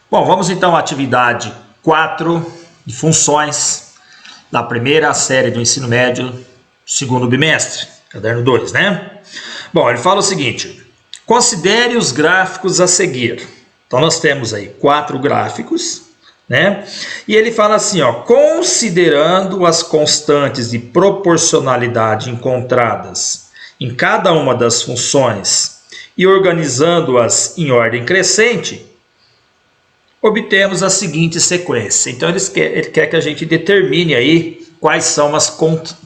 Bom, vamos então à atividade 4 de funções da primeira série do ensino médio, segundo bimestre, caderno 2, né? Bom, ele fala o seguinte: considere os gráficos a seguir. Então nós temos aí 4 gráficos, né? E ele fala assim, ó, considerando as constantes de proporcionalidade encontradas em cada uma das funções e organizando-as em ordem crescente, obtemos a seguinte sequência. Então ele quer que a gente determine aí quais são as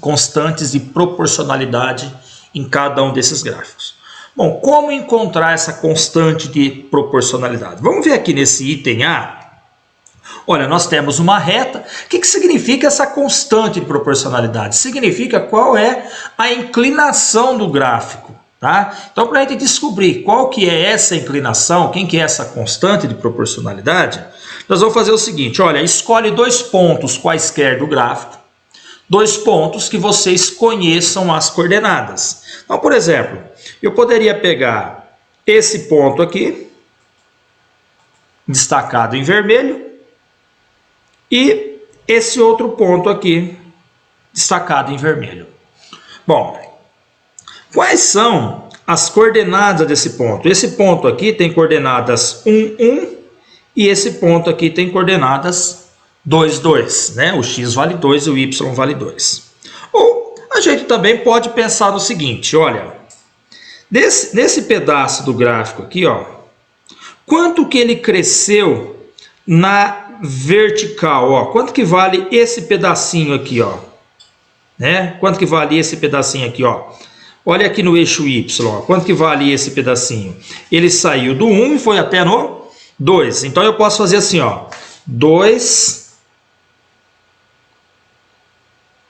constantes de proporcionalidade em cada um desses gráficos. Bom, como encontrar essa constante de proporcionalidade? Vamos ver aqui nesse item A. Olha, nós temos uma reta. O que significa essa constante de proporcionalidade? Significa qual é a inclinação do gráfico. Tá? Então, para a gente descobrir qual que é essa inclinação, quem que é essa constante de proporcionalidade, nós vamos fazer o seguinte, olha, escolhe 2 pontos quaisquer do gráfico, 2 pontos que vocês conheçam as coordenadas. Então, por exemplo, eu poderia pegar esse ponto aqui, destacado em vermelho, e esse outro ponto aqui, destacado em vermelho. Bom, quais são as coordenadas desse ponto? Esse ponto aqui tem coordenadas 1, 1 e esse ponto aqui tem coordenadas 2, 2, né? O x vale 2 e o y vale 2. Ou a gente também pode pensar no seguinte, olha, nesse pedaço do gráfico aqui, ó, quanto que ele cresceu na vertical, ó? Quanto que vale esse pedacinho aqui, ó? Né? Quanto que vale esse pedacinho aqui, ó? Olha aqui no eixo Y, ó, quanto que vale esse pedacinho? Ele saiu do 1 e foi até no 2. Então eu posso fazer assim, ó, 2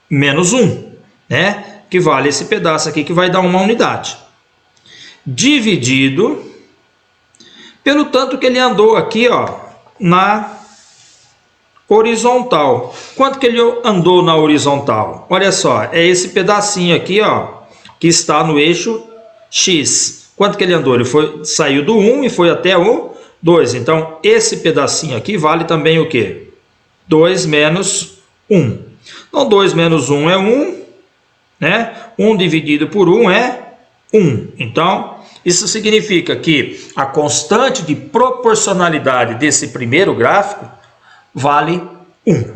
menos 1, né? Que vale esse pedaço aqui, que vai dar uma unidade. Dividido pelo tanto que ele andou aqui, ó, na horizontal. Quanto que ele andou na horizontal? Olha só, é esse pedacinho aqui, ó, que está no eixo X. Quanto que ele andou? Ele saiu do 1 e foi até o 2. Então, esse pedacinho aqui vale também o quê? 2 menos 1. Então, 2 menos 1 é 1, né? 1 dividido por 1 é 1. Então, isso significa que a constante de proporcionalidade desse primeiro gráfico vale 1.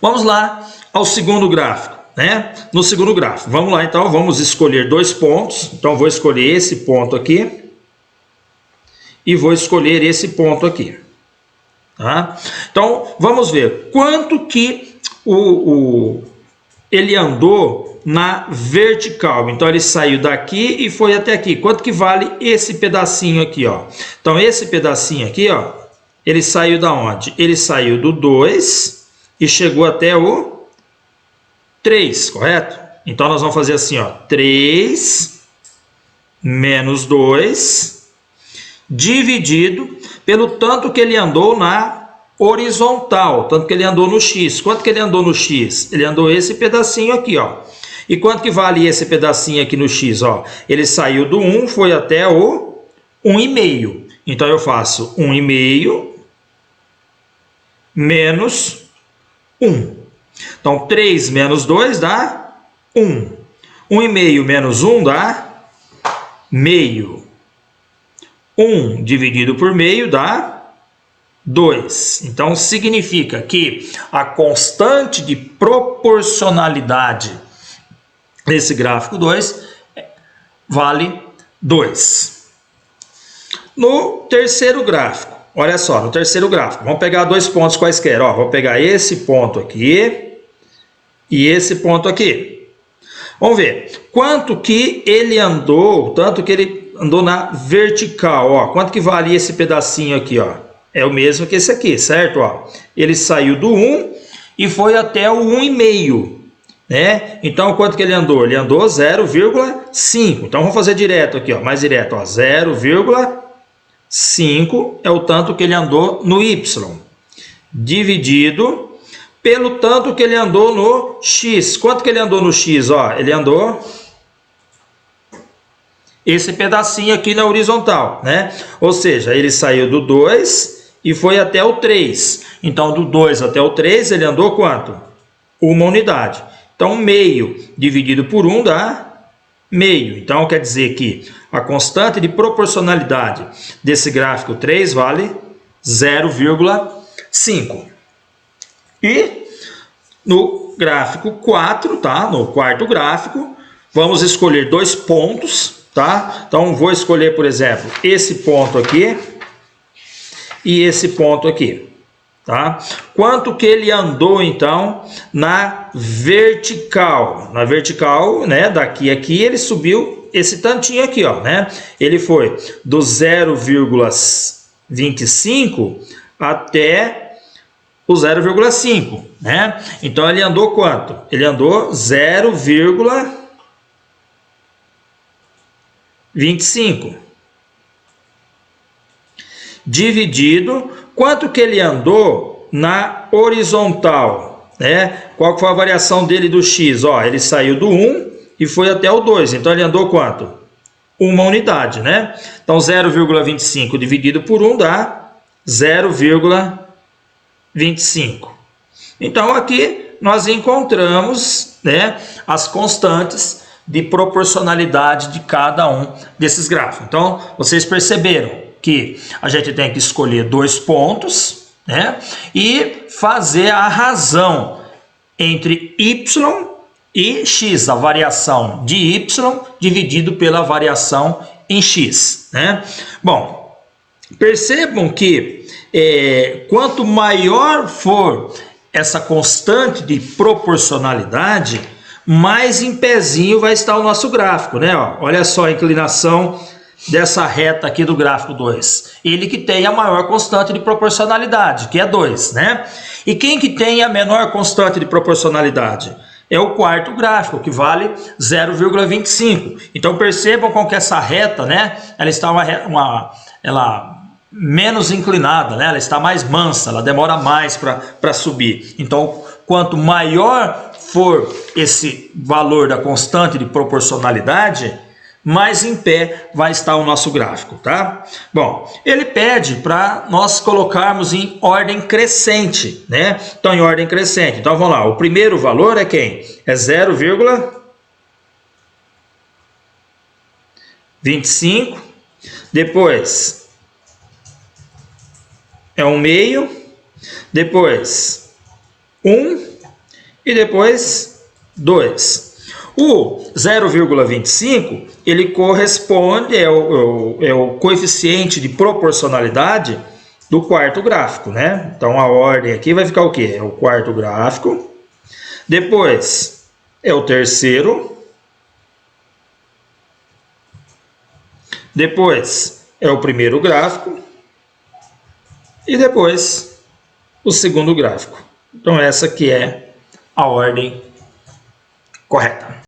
Vamos lá ao segundo gráfico. Né? No segundo gráfico, vamos lá então, vamos escolher 2 pontos, então vou escolher esse ponto aqui e vou escolher esse ponto aqui, tá? Então vamos ver quanto que ele andou na vertical. Então ele saiu daqui e foi até aqui. Quanto que vale esse pedacinho aqui, ó? Então esse pedacinho aqui, ó, ele saiu da onde? Ele saiu do 2 e chegou até o 3, correto? Então nós vamos fazer assim, ó, 3 menos 2 dividido pelo tanto que ele andou na horizontal, tanto que ele andou no X. Quanto que ele andou no X? Ele andou esse pedacinho aqui, ó. E quanto que vale esse pedacinho aqui no X, ó? Ele saiu do 1, foi até o 1,5. Então eu faço 1,5 menos 1. Então, 3 menos 2 dá 1. 1,5 menos 1 dá meio. 1 dividido por meio dá 2. Então, significa que a constante de proporcionalidade desse gráfico 2 vale 2. No terceiro gráfico, olha só, no terceiro gráfico, vamos pegar 2 pontos quaisquer. Ó, vou pegar esse ponto aqui e esse ponto aqui. Vamos ver quanto que ele andou, tanto que ele andou na vertical. Ó, quanto que vale esse pedacinho aqui, ó? É o mesmo que esse aqui, certo? Ó, ele saiu do 1 e foi até o 1,5, né? Então, quanto que ele andou? Ele andou 0,5. Então, vamos fazer direto aqui, ó, mais direto, ó, 0,5 é o tanto que ele andou no Y, dividido pelo tanto que ele andou no X. Quanto que ele andou no X? Ó, ele andou esse pedacinho aqui na horizontal, né? Ou seja, ele saiu do 2 e foi até o 3. Então, do 2 até o 3, ele andou quanto? Uma unidade. Então, meio dividido por 1 dá meio. Então, quer dizer que a constante de proporcionalidade desse gráfico 3 vale 0,5. E no gráfico 4, tá? No quarto gráfico, vamos escolher 2 pontos, tá? Então, vou escolher, por exemplo, esse ponto aqui e esse ponto aqui, tá? Quanto que ele andou, então, na vertical? Na vertical, né, daqui a aqui, ele subiu esse tantinho aqui, ó, né? Ele foi do 0,25 até o 0,5, né? Então, ele andou quanto? Ele andou 0,25. Dividido, quanto que ele andou na horizontal, né? Qual foi a variação dele do x? Ó, ele saiu do 1 e foi até o 2, então ele andou quanto? Uma unidade, né? Então 0,25 dividido por 1 dá 0,25. Então aqui nós encontramos, né, as constantes de proporcionalidade de cada um desses gráficos. Então vocês perceberam que a gente tem que escolher 2 pontos, né, e fazer a razão entre y e x, a variação de y dividido pela variação em x, né? Bom, percebam que quanto maior for essa constante de proporcionalidade, mais em pezinho vai estar o nosso gráfico, né? Ó, olha só a inclinação dessa reta aqui do gráfico 2. Ele que tem a maior constante de proporcionalidade, que é 2, né? E quem que tem a menor constante de proporcionalidade? É o quarto gráfico, que vale 0,25. Então percebam como que essa reta, né? Ela está ela menos inclinada, né? Ela está mais mansa, ela demora mais para subir. Então, quanto maior for esse valor da constante de proporcionalidade, mais em pé vai estar o nosso gráfico, tá? Bom, ele pede para nós colocarmos em ordem crescente, né? Então, em ordem crescente. Então, vamos lá. O primeiro valor é quem? É 0,25. Depois é 1/2. Depois 1. E depois 2. O 0,25, ele corresponde, é o coeficiente de proporcionalidade do quarto gráfico, né? Então, a ordem aqui vai ficar o quê? É o quarto gráfico, depois é o terceiro, depois é o primeiro gráfico e depois o segundo gráfico. Então, essa aqui é a ordem correta.